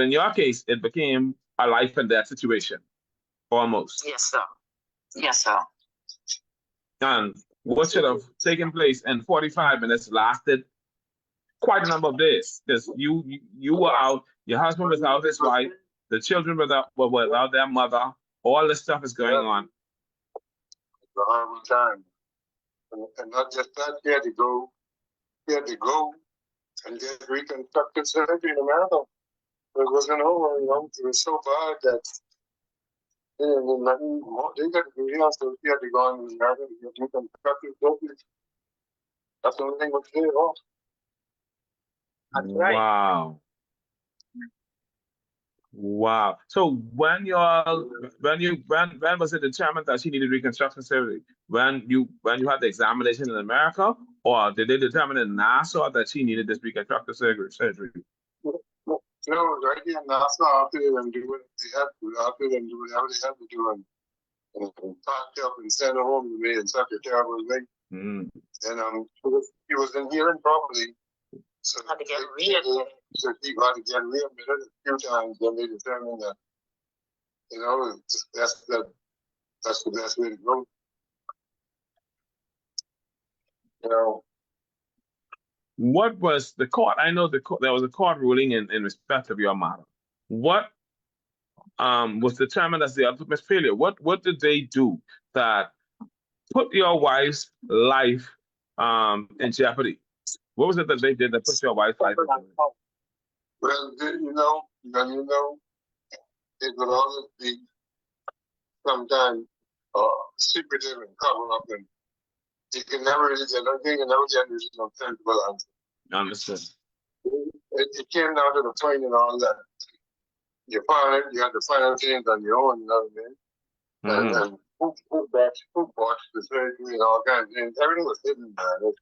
in your case, it became a life and death situation, almost. Yes, sir. Yes, sir. And what should have taken place in 45 minutes lasted quite a number of days, because you were out, your husband was out, his wife, the children were without their mother. All this stuff is going on. It's a horrible time, and not just that. He had to go and get reconstructive surgery in America. It wasn't over, It was so bad that nothing more. They got to do here, so he had to go in America to get reconstructive surgery. That's the only thing was clear off. That's right. Wow. Wow. So when was it determined that she needed reconstruction surgery? When you had the examination in America, or did they determine in Nassau that she needed this reconstructive surgery? No, right here in Nassau, after them do what they had to, after them do whatever they had to do, and packed up and sent her home to me in such a terrible way. Mm. And he was in healing properly. So had to get readmitted. So he got to get readmitted a few times. Then they determined that, that's the best way to go. What was the court? I know there was a court ruling in respect of your matter. What was determined as the ultimate failure? What did they do that put your wife's life in jeopardy? What was it that they did that put your wife's life in jeopardy? Well, it would always be sometimes secretive and cover up, and you can never really get no sensible answer. Understood. It came down to the point and all that you had to find out things on your own, you know what I mean? And who botched the surgery and all kinds of things. Everything was hidden, man. It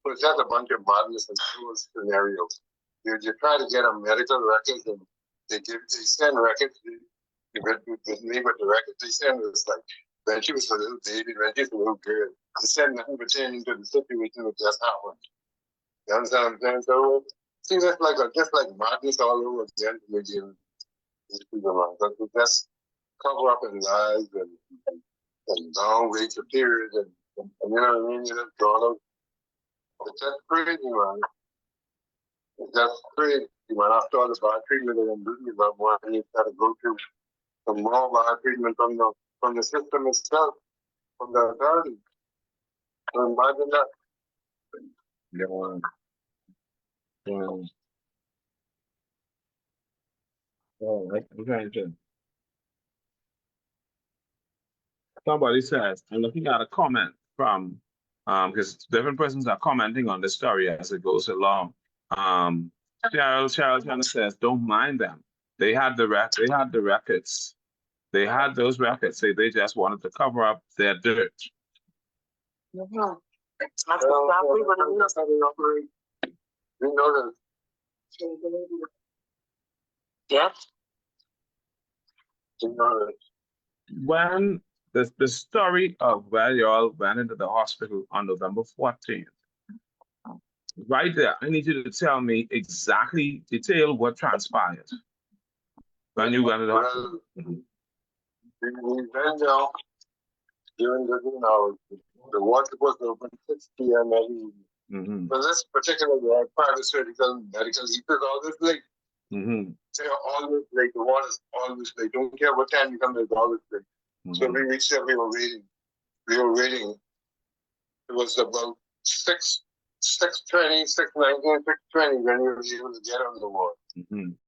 was just a bunch of madness and cruel scenarios. You try to get a medical record, and they send records. With me, with the records they send us, like when she was a little baby, when she was a little girl, they send nothing pertaining to the situation that just happened. You understand what I'm saying? So see, that's just like madness all over again to make you but we just cover up in lies and long waits of periods and you know what I mean? You just drawn out. It's just crazy, man. It's just crazy, man. After all the bad treatment and doing about one, you got to go through some more bad treatment from the system itself, from the authorities. So imagine that. Yeah. Oh, okay. Somebody says, I'm looking at a comment from, because different persons are commenting on the story as it goes along. Cheryl says, don't mind them. They had the records. They had those records. They just wanted to cover up their dirt. Mm-hmm. That's exactly what it is. You know that. Yes. You know that. When the story of where you all went into the hospital on November 14th, right there, I need you to tell me exactly, detail what transpired when you went to the hospital. We went down during the the water was open 6 p.m. every evening. So this particular private surgical medical, he took all this late. They're always late. The water's always late. Don't care what time you come, there's always late. So we reached there, we were waiting. It was about 6:20, 6:19, 6:20 when we were able to get on the ward.